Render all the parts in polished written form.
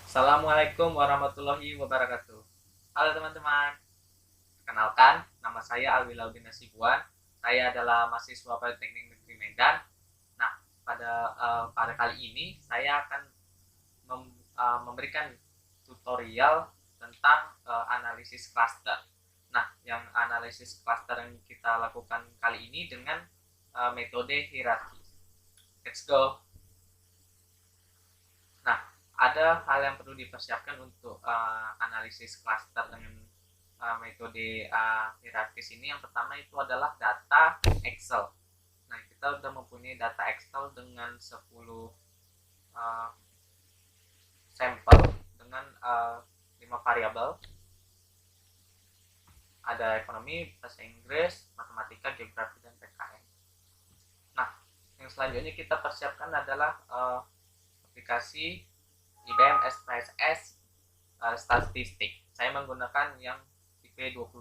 Assalamualaikum warahmatullahi wabarakatuh. Halo teman-teman, kenalkan nama saya Alwi Laudin Nasibuan. Saya adalah mahasiswa Politeknik Negeri Medan. Nah, pada kali ini saya akan memberikan tutorial tentang analisis cluster. Nah, yang analisis cluster yang kita lakukan kali ini dengan metode hierarki. Let's go. Nah, ada hal yang perlu dipersiapkan untuk analisis cluster dengan metode hierarkis ini. Yang pertama itu adalah data Excel. Nah, kita sudah mempunyai data Excel dengan 10 sampel dengan 5 variabel. Ada ekonomi, bahasa Inggris, matematika, geografi, dan PKN. Nah, yang selanjutnya kita persiapkan adalah aplikasi IBM SPSS statistik. Saya menggunakan yang tipe 22.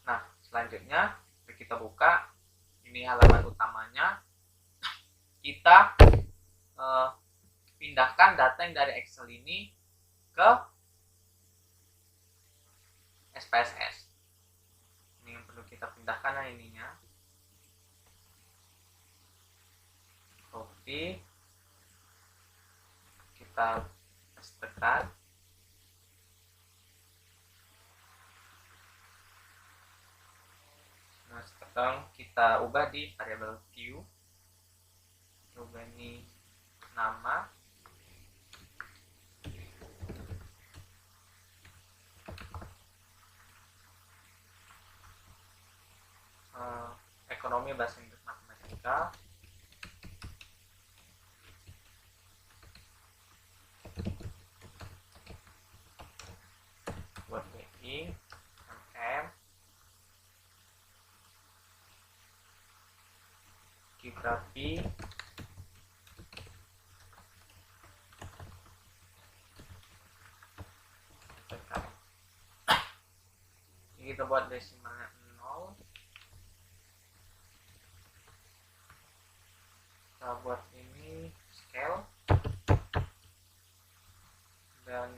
Nah, selanjutnya kita buka. Ini halaman utamanya. Kita pindahkan data yang dari Excel ini ke SPSS. Ini yang perlu kita pindahkan, nah ininya. Copy. Kita pastekan. Nah, sekarang kita ubah di variabel view. Ubah ini nama. Ekonomi, bahasa Inggris, matematika. Buat BI, MM, geografi, PKN. Ini kita buat desimalnya 0. Kita buat ini scale dan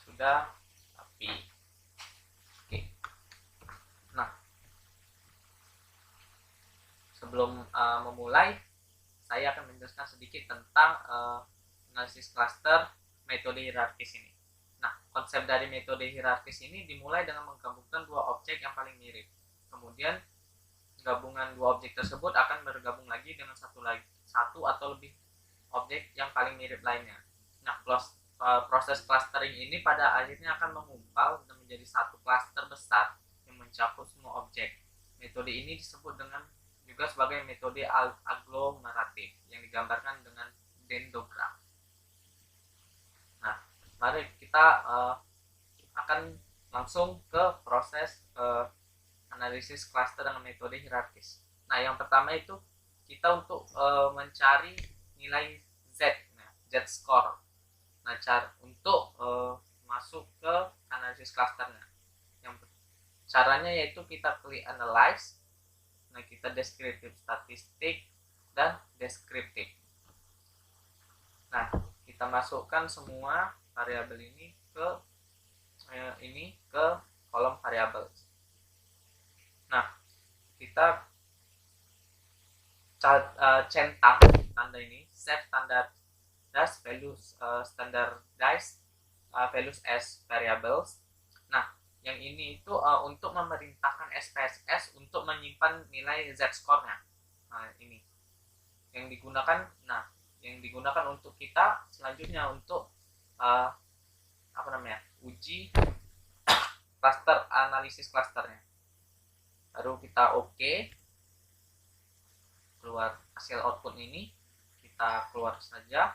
sudah rapi. Oke. Nah, sebelum memulai, saya akan menjelaskan sedikit tentang analisis cluster metode hierarkis ini. Nah, konsep dari metode hierarkis ini dimulai dengan menggabungkan dua objek yang paling mirip. Kemudian gabungan dua objek tersebut akan bergabung lagi dengan satu atau lebih objek yang paling mirip lainnya. Nah, proses clustering ini pada akhirnya akan mengumpal dan menjadi satu cluster besar yang mencakup semua objek. Metode ini disebut juga sebagai metode aglomeratif yang digambarkan dengan dendrogram. Nah, mari kita akan langsung ke proses analisis cluster dengan metode hierarkis. Nah, yang pertama itu kita untuk mencari nilai Z, Z score. Nah, untuk masuk ke analisis clusternya. Caranya yaitu kita klik analyze. Nah, kita deskriptif statistik dan deskriptif. Nah, kita masukkan semua variabel ini ke kolom variabel. Nah, kita centang tanda ini set standardized values values as variables. Nah, yang ini itu untuk memerintahkan SPSS untuk menyimpan nilai Z score-nya. Nah, ini yang digunakan. Nah, yang digunakan untuk kita selanjutnya untuk uji cluster, analisis clusternya. Baru kita oke. Keluar hasil output ini, kita keluar saja,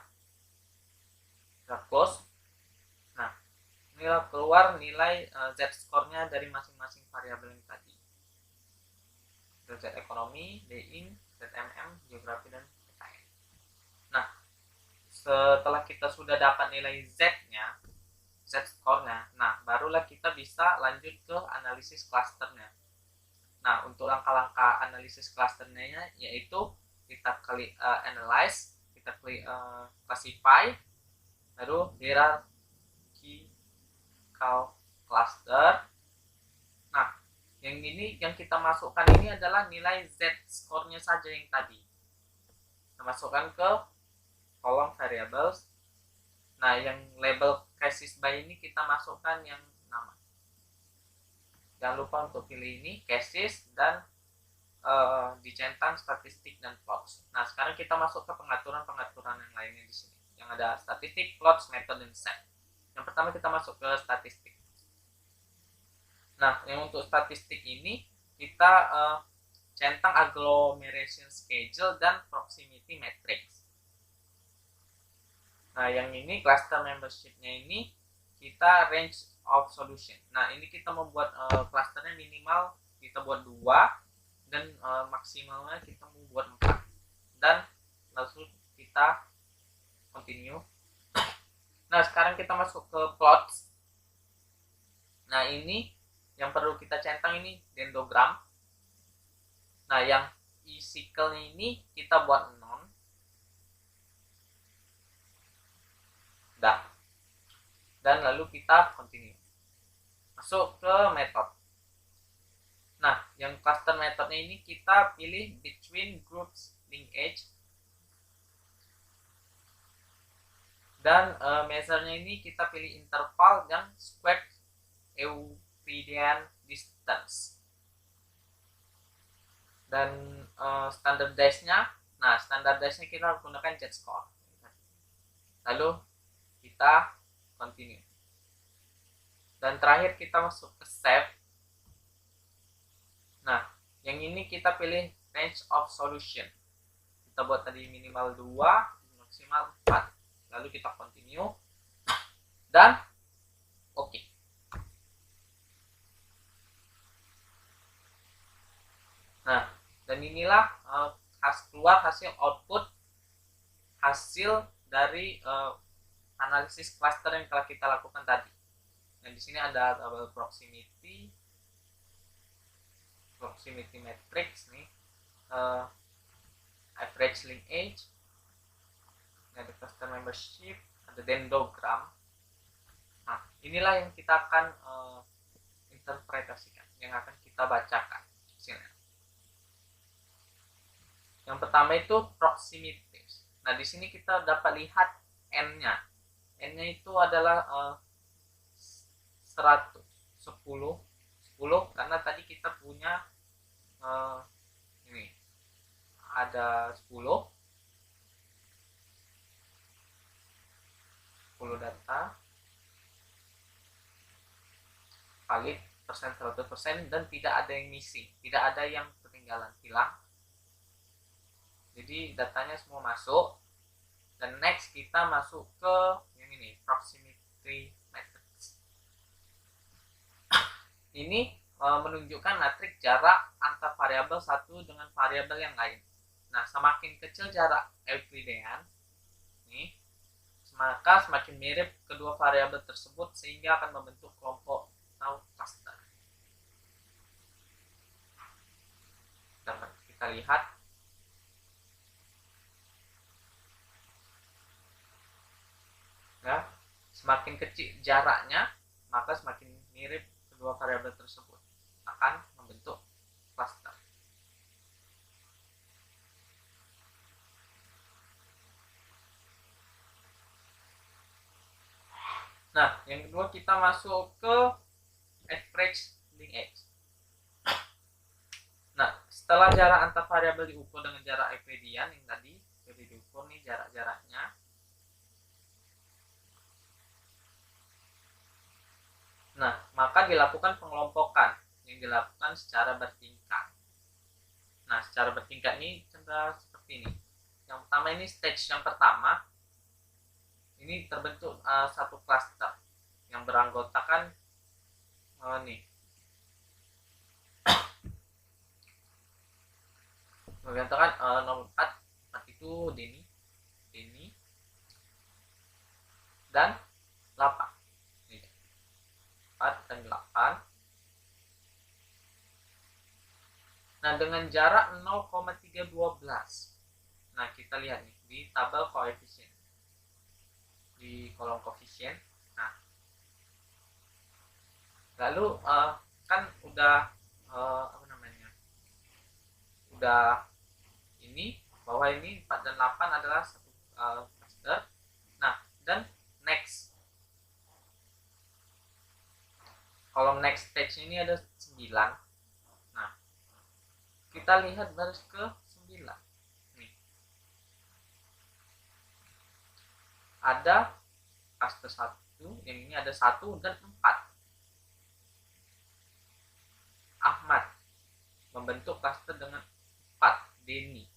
kita close. Nah, inilah keluar nilai Z score-nya dari masing-masing variabel yang tadi. Z ekonomi, DIN, ZMM, geografi, dan PKN. Nah, setelah kita sudah dapat nilai Z-nya, Z score-nya, nah barulah kita bisa lanjut ke analisis clusternya. Nah, untuk langkah-langkah analisis clusternya yaitu kita klik analyze, kita kita klik classify, lalu hierarchical cluster. Nah, yang ini yang kita masukkan ini adalah nilai z-score-nya saja yang tadi. Kita masukkan ke kolom variables. Nah, yang label cases by ini kita masukkan yang nama. Jangan lupa untuk pilih ini cases dan dicentang statistik dan plots. Nah, sekarang kita masuk ke pengaturan-pengaturan yang lainnya di sini. Yang ada statistik, plots, method, dan set. Yang pertama kita masuk ke statistik. Nah, yang untuk statistik ini kita centang agglomeration schedule dan proximity matrix. Nah, yang ini cluster membership-nya ini kita range of solution. Nah, ini kita membuat clusternya minimal kita buat 2 dan maksimalnya kita membuat 4. Dan langsung kita continue. Nah, sekarang kita masuk ke plots. Nah, ini yang perlu kita centang ini dendrogram. Nah, yang e-cycle ini kita buat non. Dan lalu kita continue. Masuk ke method. Nah, yang cluster methodnya ini kita pilih between groups linkage. Dan measure-nya ini kita pilih interval dan squared Euclidean distance. Dan standardize-nya, nah standardize-nya kita gunakan z-score. Lalu kita continue. Dan terakhir kita masuk ke save. Nah, yang ini kita pilih range of solution. Kita buat tadi minimal 2, maksimal 4. Lalu kita continue. Dan oke. Nah, dan inilah keluar hasil output hasil dari analisis cluster yang telah kita lakukan tadi. Nah, di sini ada tabel proximity matrix nih, average linkage, ada cluster membership, ada dendrogram. Nah, inilah yang kita akan interpretasikan, yang akan kita bacakan. Sini. Yang pertama itu proximity. Nah, di sini kita dapat lihat n-nya. N-nya itu adalah 100, 10 karena tadi kita punya ini ada 10 data valid persen 100% dan tidak ada yang missing, tidak ada yang ketinggalan, hilang. Jadi datanya semua masuk. Dan next kita masuk ke yang ini, proximity matrix. Ini menunjukkan matriks jarak antar variabel satu dengan variabel yang lain. Nah, semakin kecil jarak Euclidean, nih, maka semakin mirip kedua variabel tersebut sehingga akan membentuk kelompok atau cluster. Dapat kita lihat. Ya, semakin kecil jaraknya, maka semakin mirip kedua variabel tersebut akan membentuk cluster. Nah, yang kedua kita masuk ke average linkage. Nah, setelah jarak antar variabel diukur dengan jarak Euclidean yang tadi jadi diukur nih jarak-jaraknya. Nah, maka dilakukan pengelompokan yang dilakukan secara bertingkat. Nah, secara bertingkat ini seperti ini. Yang pertama ini stage yang pertama. Ini terbentuk satu cluster yang beranggotakan nih. Beranggotakan nomor 4 itu Denny dan 8. 4 dan 8. Nah, dengan jarak 0,312. Nah, kita lihat nih di tabel koefisien, di kolom koefisien. Nah, lalu kan udah apa namanya, udah ini bahwa ini 4 dan 8 adalah satu cluster. Nah, dan next, kolom next stage ini ada 9. Nah, kita lihat baris ke 9 nih, ada cluster 1, yang ini ada 1 dan 4. Ahmad membentuk cluster dengan 4, Denny.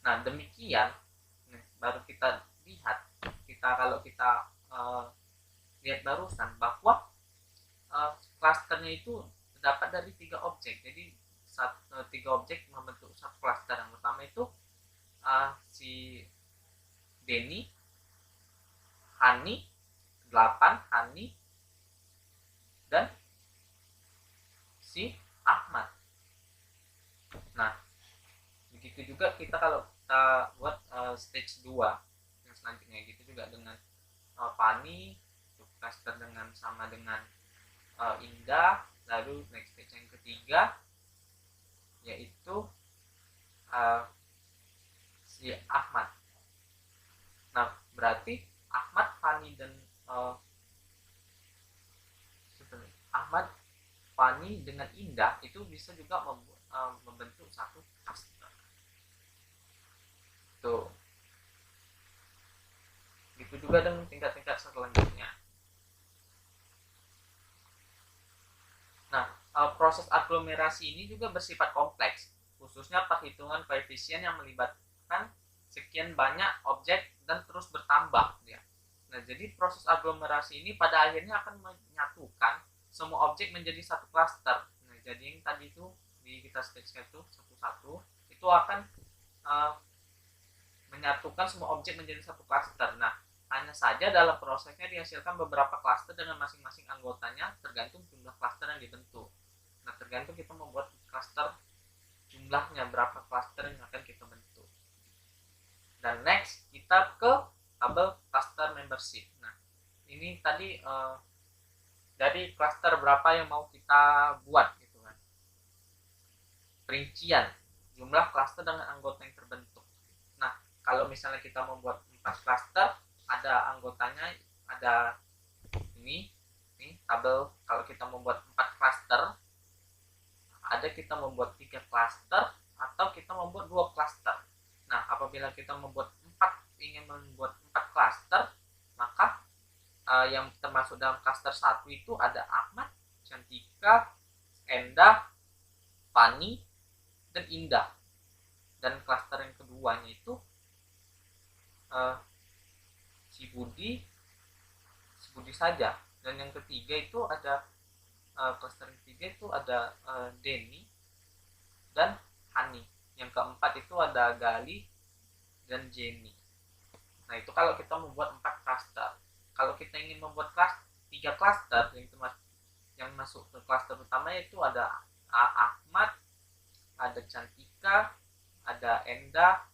Nah, demikian baru kita lihat, kalau kita lihat barusan bahwa clusternya itu terdapat dari 3 objek. Jadi 3 objek membentuk satu cluster. Yang pertama itu si Denny, Hani, 8 Hani, dan si Ahmad. Nah, begitu juga kita kalau kita buat stage 2 yang selanjutnya, gitu juga dengan Fani, cluster dengan sama dengan Indah. Lalu next stage yang ketiga yaitu si Ahmad. Nah, berarti Ahmad, Fani, dan Ahmad, Fani dengan Indah itu bisa juga membentuk satu cluster. Tuh. Gitu juga dengan tingkat-tingkat selanjutnya. Nah, proses aglomerasi ini juga bersifat kompleks, khususnya perhitungan koefisien yang melibatkan sekian banyak objek dan terus bertambah ya. Nah, jadi proses aglomerasi ini pada akhirnya akan menyatukan semua objek menjadi satu klaster. Nah, jadi yang tadi itu kita stage itu satu-satu itu akan menyatukan semua objek menjadi satu klaster. Nah, hanya saja dalam prosesnya dihasilkan beberapa klaster dengan masing-masing anggotanya tergantung jumlah klaster yang dibentuk. Nah, tergantung kita membuat klaster, jumlahnya berapa klaster yang akan kita bentuk. Dan next kita ke tabel cluster membership. Nah, ini tadi dari cluster berapa yang mau kita buat gitu kan. Perincian jumlah cluster dengan anggota yang terbentuk. Nah, kalau misalnya kita membuat 4 cluster, ada anggotanya, ada ini tabel. Kalau kita membuat 4 cluster, ada kita membuat 3 cluster atau kita membuat 2 cluster. Nah, apabila kita ingin membuat 4 cluster, maka yang termasuk dalam cluster 1 itu ada Ahmad, Cantika, Endah, Fani, dan Indah. Dan cluster yang keduanya itu si Budi saja. Dan yang ketiga itu ada cluster yang ketiga itu ada Denny dan Hani. Yang keempat itu ada Gali dan Jenny. Nah, itu kalau kita membuat 4 cluster. Kalau kita ingin membuat 3 cluster yang masuk ke cluster utama itu ada Ahmad, ada Cantika, ada Endah,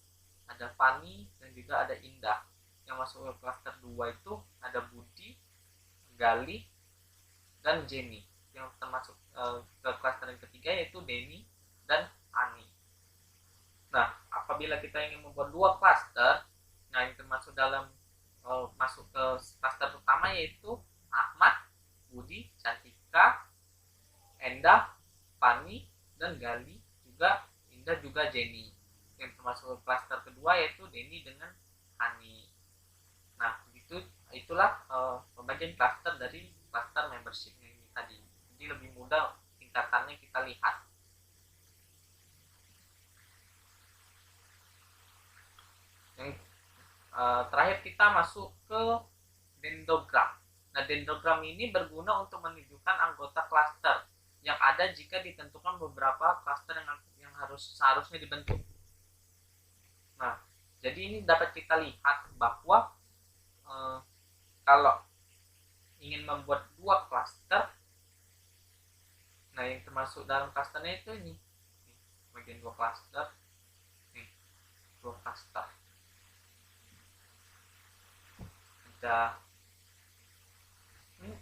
ada Fani, dan juga ada Indah. Yang masuk ke cluster 2 itu ada Budi, Gali, dan Jenny. Yang termasuk ke cluster yang ketiga yaitu Denny dan Ani. Nah, apabila kita ingin membuat 2 cluster, nah yang termasuk dalam masuk ke cluster utama yaitu Ahmad, Budi, Cantika, Endah, Fani, dan Gali, juga Indah, juga Jenny. Yang termasuk cluster kedua yaitu Denny dengan Hani. Nah, itulah pembagian cluster dari cluster membershipnya ini tadi. Jadi lebih mudah tingkatannya kita lihat. Yang terakhir kita masuk ke dendrogram. Nah, dendrogram ini berguna untuk menunjukkan anggota cluster yang ada jika ditentukan beberapa cluster yang seharusnya dibentuk. Nah, jadi ini dapat kita lihat bahwa kalau ingin membuat 2 cluster, nah yang termasuk dalam clusternya itu ini bagian 2 cluster nih. dua cluster. Ada ini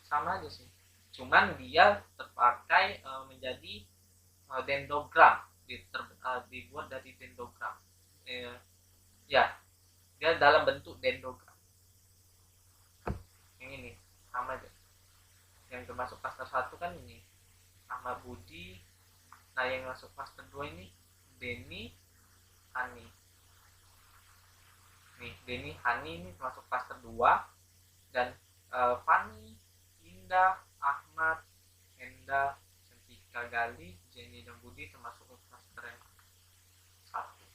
sama aja sih, cuman dia terpakai menjadi dendrogram, dibuat dari dendrogram. Ya, dia dalam bentuk dendrogram. Yang ini sama aja. Yang termasuk cluster 1 kan ini Ahmad Budi. Nah, yang masuk cluster 2 ini Denny, Hani. Nih, Denny, Hani ini termasuk cluster 2, dan Fani, Indah, Ahmad, Enda, Cantika, Gali, Jenny dan Budi termasuk cluster yang 1.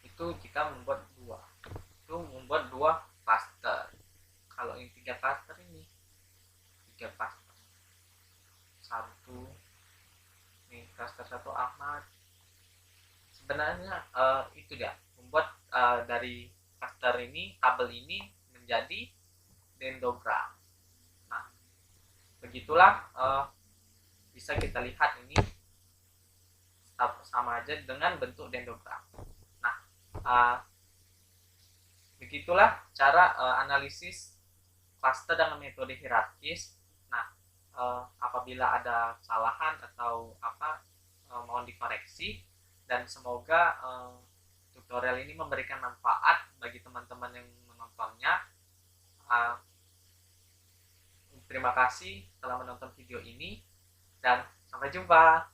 Itu jika membuat 2. Itu membuat 2 cluster. Kalau yang 3 cluster ini 3 cluster. 1 nih, cluster 1 Ahmad. Sebenarnya itu dia membuat dari cluster ini, tabel ini menjadi dendrogram. Nah, begitulah bisa kita lihat ini sama aja dengan bentuk dendrogram. Nah, begitulah cara analisis cluster dengan metode hierarkis. Nah, apabila ada kesalahan atau apa, mohon dikoreksi, dan semoga tutorial ini memberikan manfaat bagi teman-teman yang menontonnya. Terima kasih telah menonton video ini, dan sampai jumpa.